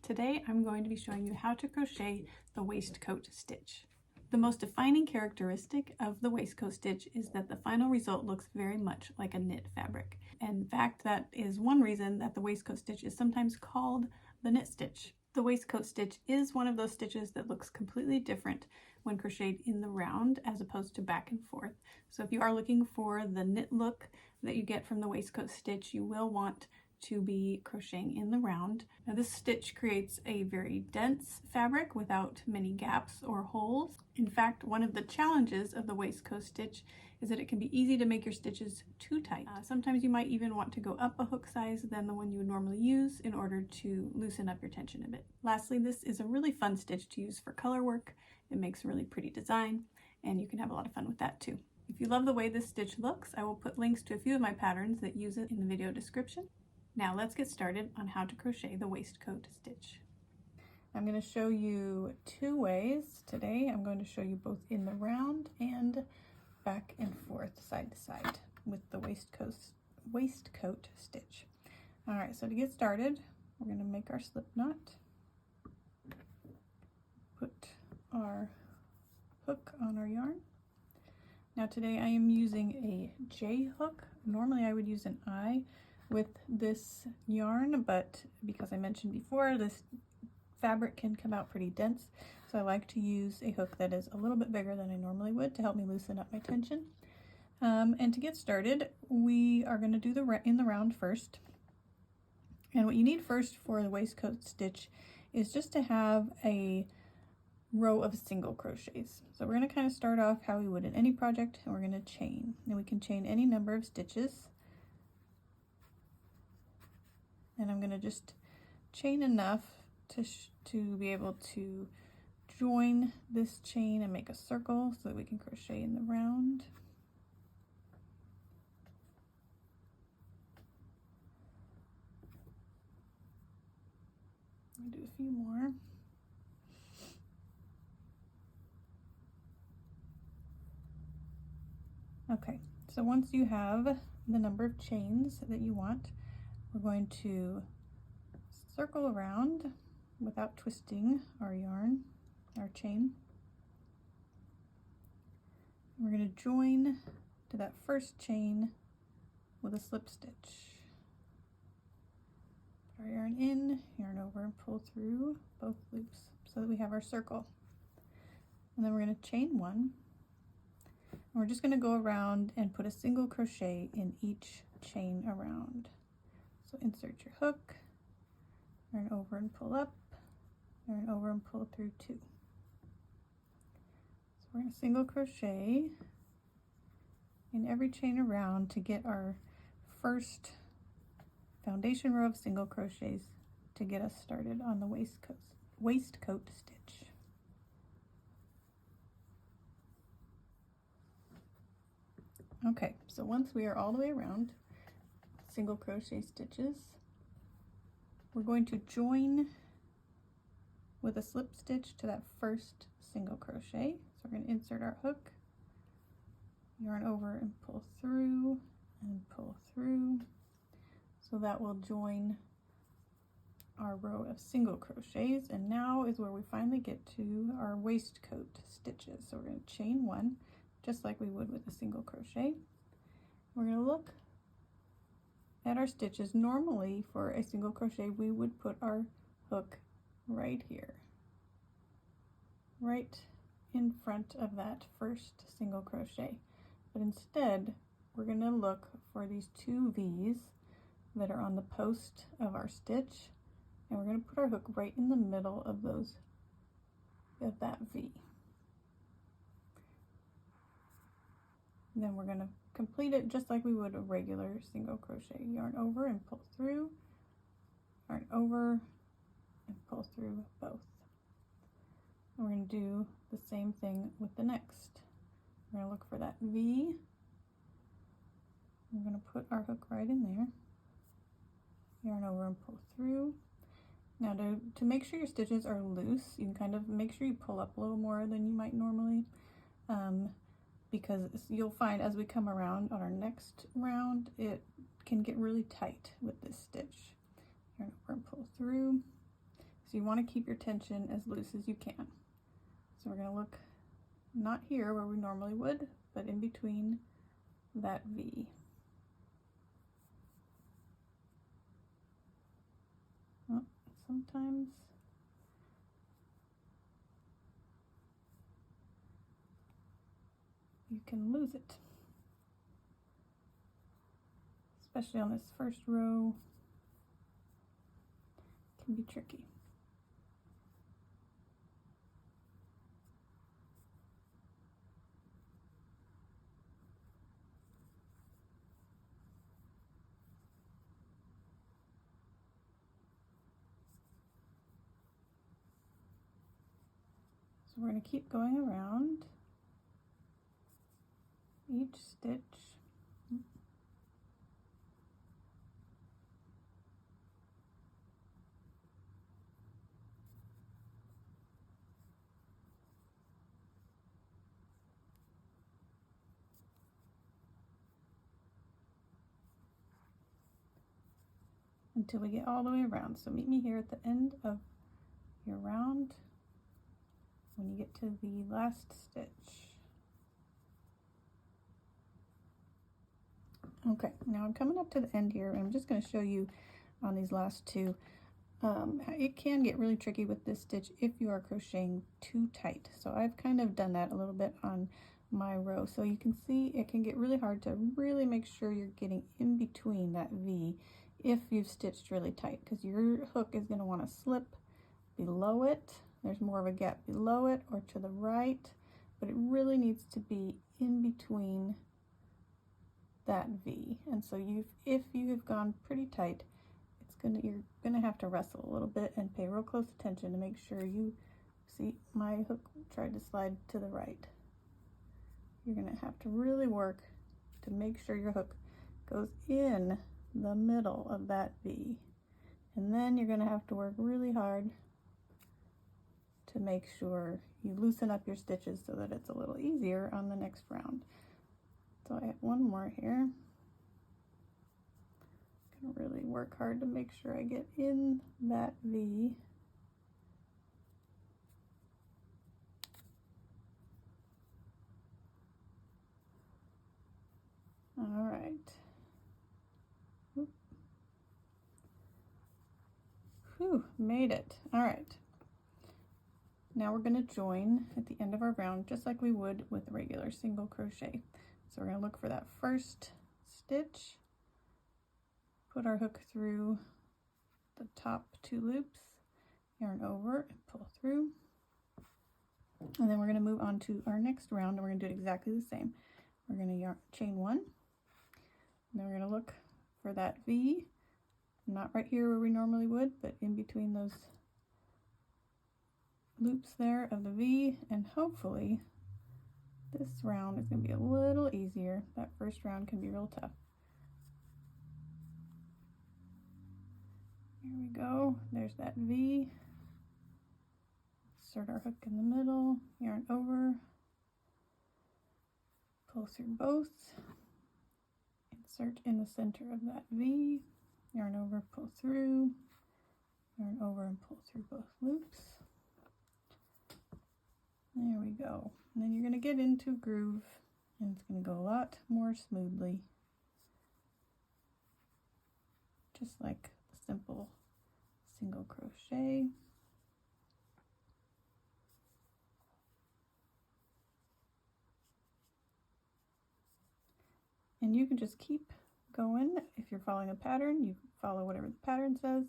Today I'm going to be showing you how to crochet the waistcoat stitch. The most defining characteristic of the waistcoat stitch is that the final result looks very much like a knit fabric. In fact, that is one reason that the waistcoat stitch is sometimes called the knit stitch. The waistcoat stitch is one of those stitches that looks completely different when crocheted in the round as opposed to back and forth. So if you are looking for the knit look that you get from the waistcoat stitch, you will want to be crocheting in the round. Now this stitch creates a very dense fabric without many gaps or holes. In fact, one of the challenges of the waistcoat stitch is that it can be easy to make your stitches too tight. Sometimes you might even want to go up a hook size than the one you would normally use in order to loosen up your tension a bit. Lastly, this is a really fun stitch to use for color work. It makes a really pretty design and you can have a lot of fun with that too. If you love the way this stitch looks, I will put links to a few of my patterns that use it in the video description. Now let's get started on how to crochet the waistcoat stitch. I'm going to show you two ways today. I'm going to show you both in the round and back and forth, side to side with the waistcoat stitch. All right, so to get started, we're going to make our slip knot, put our hook on our yarn. Now today I am using a J hook. Normally I would use an I with this yarn, but because I mentioned before, this fabric can come out pretty dense, so I like to use a hook that is a little bit bigger than I normally would to help me loosen up my tension. And to get started, we are going to do in the round first. And what you need first for the waistcoat stitch is just to have a row of single crochets. So we're going to kind of start off how we would in any project, and we're going to chain. And we can chain any number of stitches. And I'm going to just chain enough to be able to join this chain and make a circle so that we can crochet in the round. I'll do a few more. Okay, so once you have the number of chains that you want, we're going to circle around without twisting our yarn, our chain. We're going to join to that first chain with a slip stitch. Put our yarn in, yarn over, and pull through both loops so that we have our circle. And then we're going to chain one. And we're just going to go around and put a single crochet in each chain around. So insert your hook, yarn over and pull up, yarn over and pull through two. So we're going to single crochet in every chain around to get our first foundation row of single crochets to get us started on the waistcoat stitch. Okay, so once we are all the way around, single crochet stitches, we're going to join with a slip stitch to that first single crochet. So we're going to insert our hook, yarn over and pull through and pull through. So that will join our row of single crochets, and now is where we finally get to our waistcoat stitches. So we're going to chain one just like we would with a single crochet. We're going to look at our stitches. Normally for a single crochet we would put our hook right here, right in front of that first single crochet, but instead we're going to look for these two V's that are on the post of our stitch, and we're going to put our hook right in the middle of that V. And then we're going to complete it just like we would a regular single crochet. Yarn over and pull through, yarn over and pull through both. And we're going to do the same thing with the next. We're going to look for that V. We're going to put our hook right in there, yarn over and pull through. Now to make sure your stitches are loose, you can kind of make sure you pull up a little more than you might normally, because you'll find as we come around on our next round, it can get really tight with this stitch. Yarn over and pull through. So So you want to keep your tension as loose as you can. So we're going to look not here where we normally would, but in between that V. Oh, sometimes you can lose it, especially on this first row. It can be tricky. So we're going to keep going around each stitch. Until we get all the way around. So meet me here at the end of your round when you get to the last stitch. Okay, now I'm coming up to the end here, and I'm just going to show you on these last two. It can get really tricky with this stitch if you are crocheting too tight. So I've kind of done that a little bit on my row. So you can see it can get really hard to really make sure you're getting in between that V if you've stitched really tight, because your hook is going to want to slip below it. There's more of a gap below it or to the right, but it really needs to be in between that V. And so if you have gone pretty tight, you're gonna have to wrestle a little bit and pay real close attention to make sure you see. My hook tried to slide to the right. You're gonna have to really work to make sure your hook goes in the middle of that V, and then you're gonna have to work really hard to make sure you loosen up your stitches so that it's a little easier on the next round. So I have one more here. Really work hard to make sure I get in that V. All right. Whew, made it. All right. Now we're going to join at the end of our round just like we would with regular single crochet. So we're going to look for that first stitch. Put our hook through the top two loops, yarn over and pull through. And then we're going to move on to our next round, and we're going to do it exactly the same. We're going to chain one, and then we're going to look for that V, not right here where we normally would, but in between those loops there of the V, and hopefully this round is going to be a little easier. That first round can be real tough. Here we go, there's that V. Insert our hook in the middle, yarn over, pull through both, insert in the center of that V, yarn over, pull through, yarn over and pull through both loops. There we go. And then you're going to get into a groove, and it's going to go a lot more smoothly, just like a simple single crochet. And you can just keep going. If you're following a pattern, you follow whatever the pattern says.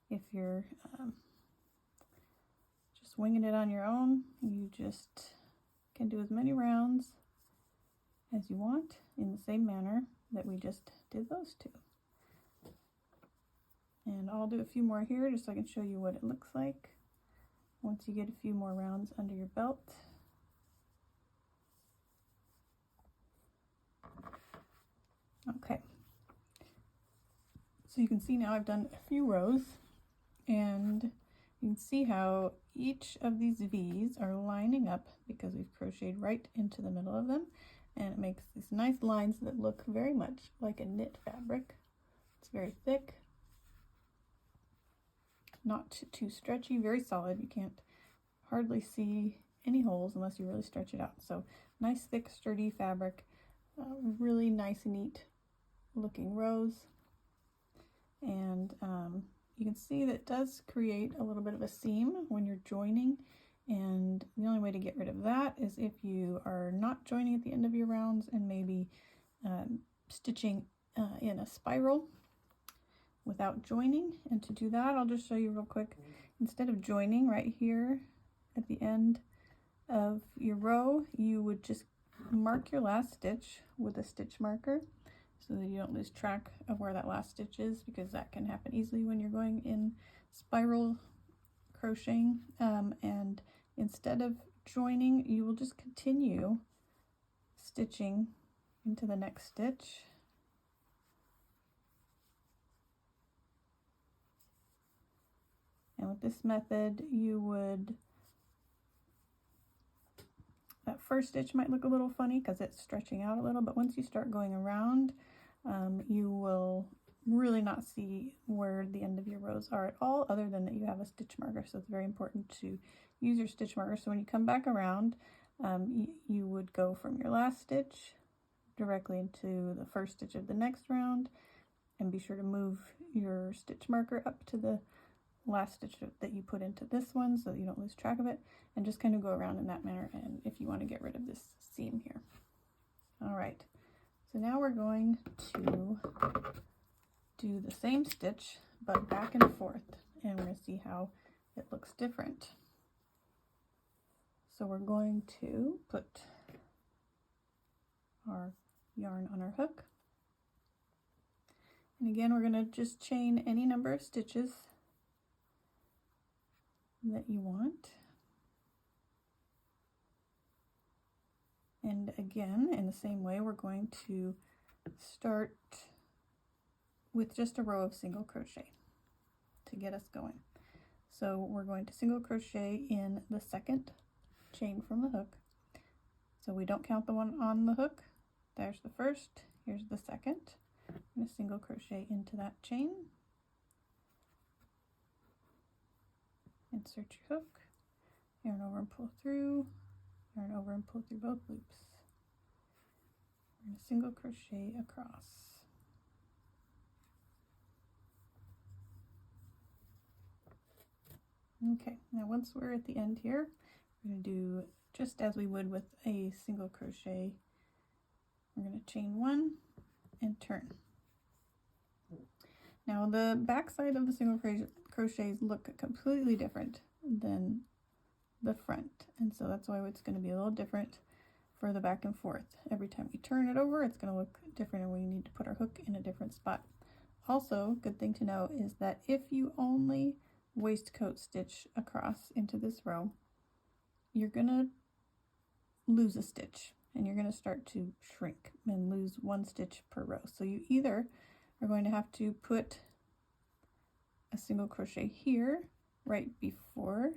If you're just winging it on your own, you just can do as many rounds as you want in the same manner that we just did those two. And I'll do a few more here just so I can show you what it looks like once you get a few more rounds under your belt. Okay, so you can see now I've done a few rows, and you can see how each of these V's are lining up because we've crocheted right into the middle of them, and it makes these nice lines that look very much like a knit fabric. It's very thick. not too stretchy, very solid. You can't hardly see any holes unless you really stretch it out. So nice, thick, sturdy fabric, really nice and neat looking rows. And you can see that it does create a little bit of a seam when you're joining. And the only way to get rid of that is if you are not joining at the end of your rounds and maybe stitching in a spiral without joining. And to do that, I'll just show you real quick. Instead of joining right here at the end of your row, you would just mark your last stitch with a stitch marker so that you don't lose track of where that last stitch is, because that can happen easily when you're going in spiral crocheting. And instead of joining, you will just continue stitching into the next stitch. And with this method, you would, that first stitch might look a little funny because it's stretching out a little, but once you start going around, you will really not see where the end of your rows are at all, other than that you have a stitch marker. So it's very important to use your stitch marker. So when you come back around, you would go from your last stitch directly into the first stitch of the next round, and be sure to move your stitch marker up to the last stitch that you put into this one so that you don't lose track of it, and just kind of go around in that manner, and if you want to get rid of this seam here. All right, so now we're going to do the same stitch but back and forth, and we're going to see how it looks different. So we're going to put our yarn on our hook, and again we're going to just chain any number of stitches that you want. And again, in the same way, we're going to start with just a row of single crochet to get us going. So we're going to single crochet in the second chain from the hook. So we don't count the one on the hook. There's the first, here's the second. I'm going to single crochet into that chain. Insert your hook, yarn over and pull through, yarn over and pull through both loops. We're going to single crochet across. Okay, now once we're at the end here, we're going to do just as we would with a single crochet. We're going to chain one and turn. Now the back side of the single crochets look completely different than the front, and so that's why it's going to be a little different for the back and forth. Every time we turn it over, it's going to look different, and we need to put our hook in a different spot. Also, good thing to know is that if you only waistcoat stitch across into this row, you're going to lose a stitch, and you're going to start to shrink and lose one stitch per row. So you either are going to have to put a single crochet here right before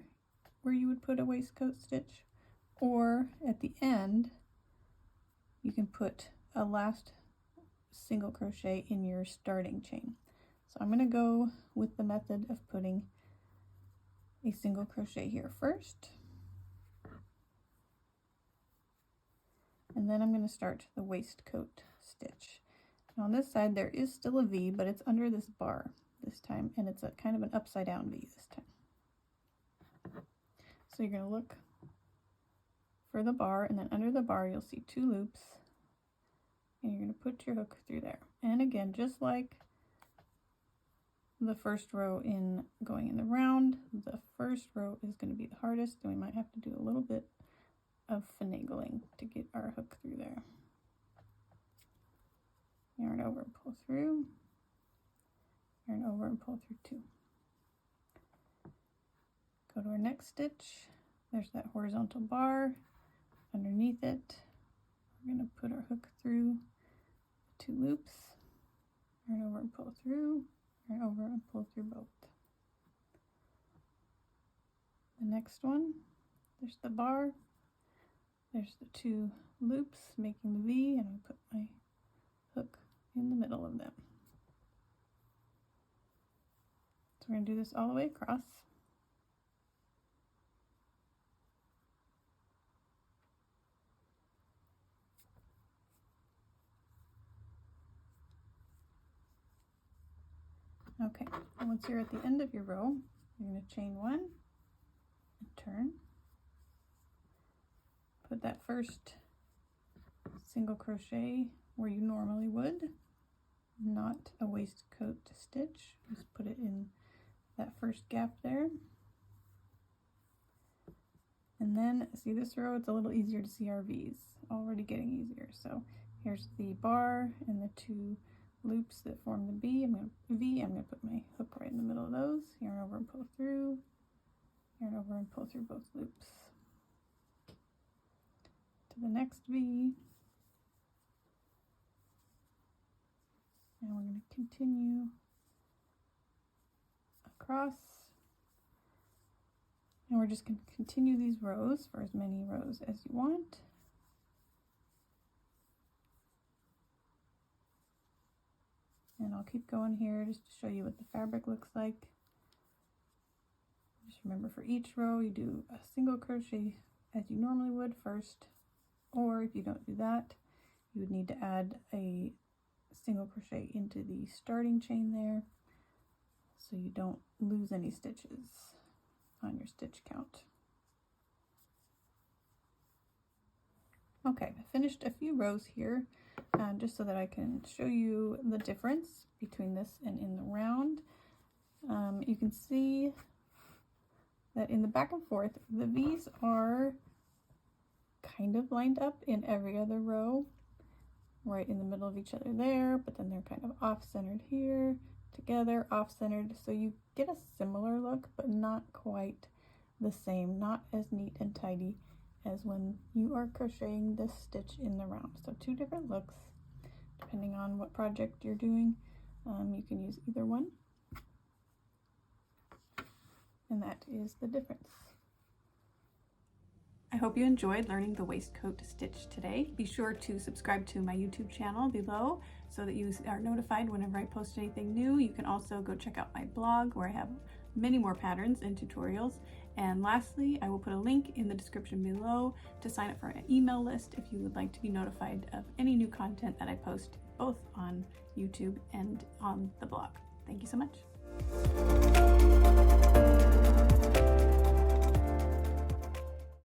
where you would put a waistcoat stitch, or at the end you can put a last single crochet in your starting chain. So I'm going to go with the method of putting a single crochet here first, and then I'm going to start the waistcoat stitch. Now on this side there is still a V, but it's under this bar this time, and it's a kind of an upside down V this time. So you're going to look for the bar, and then under the bar you'll see two loops, and you're going to put your hook through there. And again, just like the first row in going in the round, the first row is going to be the hardest, and we might have to do a little bit of finagling to get our hook through there. Yarn over and pull through, yarn over and pull through two. Go to our next stitch. There's that horizontal bar. Underneath it, we're going to put our hook through two loops, yarn over and pull through, yarn over and pull through both. The next one, there's the bar, there's the two loops making the V, and I put my hook in the middle of them. So we're going to do this all the way across. Okay, and once you're at the end of your row, you're going to chain 1 and turn. Put that first single crochet where you normally would, not a waistcoat stitch. Just put it in that first gap there. And then see this row, it's a little easier to see our V's, already getting easier. So here's the bar and the 2 loops that form the V. I'm going to put my hook right in the middle of those, yarn over and pull through, yarn over and pull through both loops. To the next V. And we're going to continue across. And we're just going to continue these rows for as many rows as you want. And I'll keep going here just to show you what the fabric looks like. Just remember, for each row you do a single crochet as you normally would first, or if you don't do that, you would need to add a single crochet into the starting chain there so you don't lose any stitches on your stitch count. Okay, I finished a few rows here just so that I can show you the difference between this and in the round. You can see that in the back and forth, the V's are kind of lined up in every other row, right in the middle of each other there, but then they're kind of off-centered here, together, off-centered, so you get a similar look, but not quite the same, not as neat and tidy as when you are crocheting this stitch in the round. So 2 different looks, depending on what project you're doing. You can use either one, and that is the difference. I hope you enjoyed learning the waistcoat stitch today. Be sure to subscribe to my YouTube channel below so that you are notified whenever I post anything new. You can also go check out my blog where I have many more patterns and tutorials. And lastly, I will put a link in the description below to sign up for an email list if you would like to be notified of any new content that I post both on YouTube and on the blog. Thank you so much.